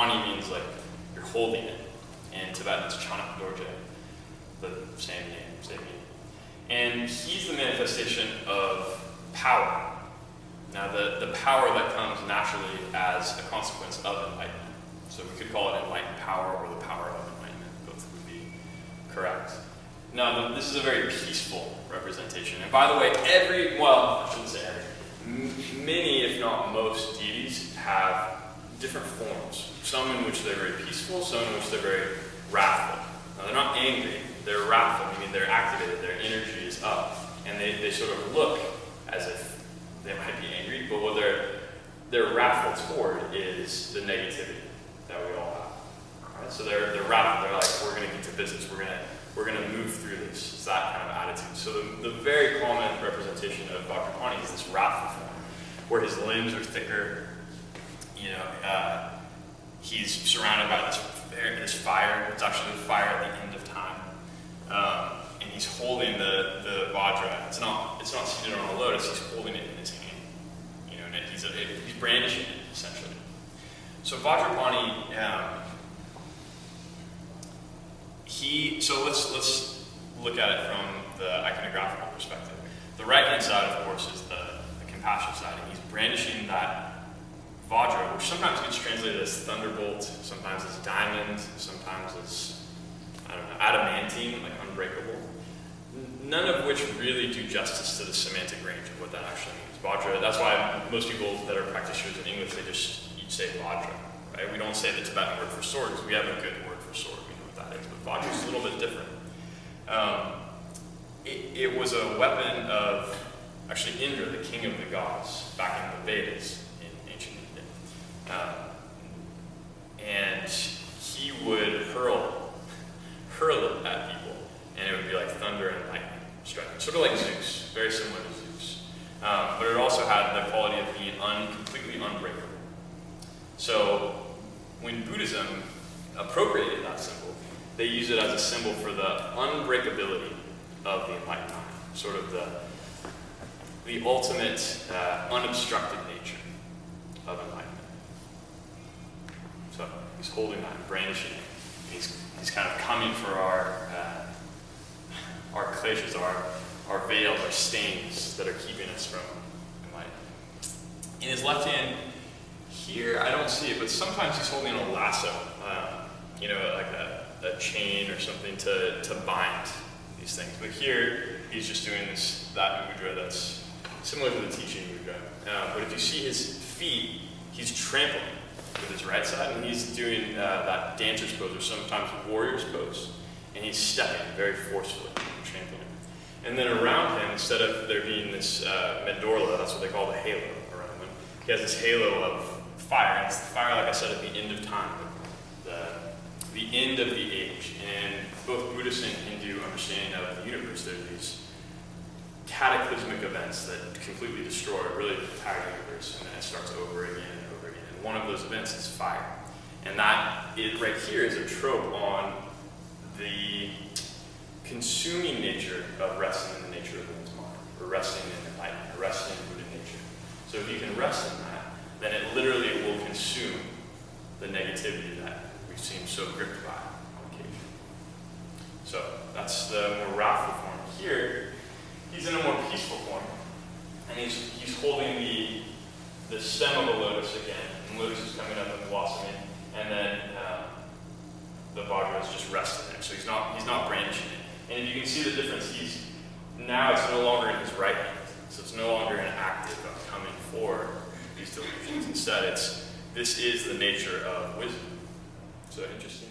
Vajrapani means like you're holding it. In Tibetan, it's Chanak Dorje, the same name, same meaning. And he's the manifestation of power. Now, the power that comes naturally as a consequence of enlightenment. So we could call it enlightened power or the power of enlightenment. Both would be correct. Now, this is a very peaceful representation. And by the way, I shouldn't say every, many, if not most, deities have different forms. Some in which they're very peaceful, some in which they're very wrathful. Now, they're not angry, they're wrathful, meaning they're activated, their energy is up, and they sort of look as if they might be angry, but what they're wrathful toward is the negativity that we all have. Right? So they're wrathful, they're like, we're going to get to business, we're going to move through this. It's that kind of attitude. So the very common representation of Vajrapani is this wrathful form, where his limbs are thicker, he's surrounded by this fire. It's actually the fire at the end of time. And he's holding the Vajra. It's not seated on a lotus, he's holding it in his hand. And he's brandishing it, essentially. So Vajrapani, let's look at it from the iconographical perspective. The right-hand side, of course, is the compassion side, and he's brandishing that Vajra, which sometimes gets translated as thunderbolt, sometimes as diamond, sometimes as, adamantine, like unbreakable. None of which really do justice to the semantic range of what that actually means. Vajra, that's why most people that are practitioners in English, you'd say Vajra, right? We don't say the Tibetan word for sword because we have a good word for sword. We know what that is, but Vajra is a little bit different. It was a weapon of, actually, Indra, the king of the gods, back in the Vedas. And he would hurl it at people, and it would be like thunder and lightning striking, sort of like Zeus, very similar to Zeus. But it also had the quality of being completely unbreakable. So when Buddhism appropriated that symbol, they use it as a symbol for the unbreakability of the enlightened mind, sort of the ultimate unobstructed nature of enlightenment. So he's holding that and brandishing it. He's kind of coming for our kleshas, our veils, our stains that are keeping us from enlightenment. In his left hand, here I don't see it, but sometimes he's holding a lasso, like a chain or something to bind these things. But here he's just doing that mudra that's similar to the teaching mudra. But if you see his feet, he's trampling with his right side, and he's doing that dancer's pose, or sometimes warrior's pose, and he's stepping very forcefully, trampling. And then around him, instead of there being this mandorla, that's what they call the halo around him, he has this halo of fire, and it's the fire, like I said, at the end of time, the end of the age. And both Buddhist and Hindu understanding of the universe, there are these cataclysmic events that completely destroy really the entire universe, and then it starts over again and over again. And one of those events is fire. And that right here is a trope on the consuming nature of resting in the nature of one's mind, or resting in enlightenment, or resting in Buddha nature. So if you can rest in that, then it literally will consume the negativity that we seem so gripped by on occasion. So that's the more wrathful form. Here, he's in a more peaceful form, and he's holding the stem of a lotus again, and lotus is coming up and blossoming, and then the Vajra is just resting there. So he's not brandishing it. And if you can see the difference, now it's no longer in his right hand, so it's no longer an active of coming for these delusions. Instead, this is the nature of wisdom. So interesting.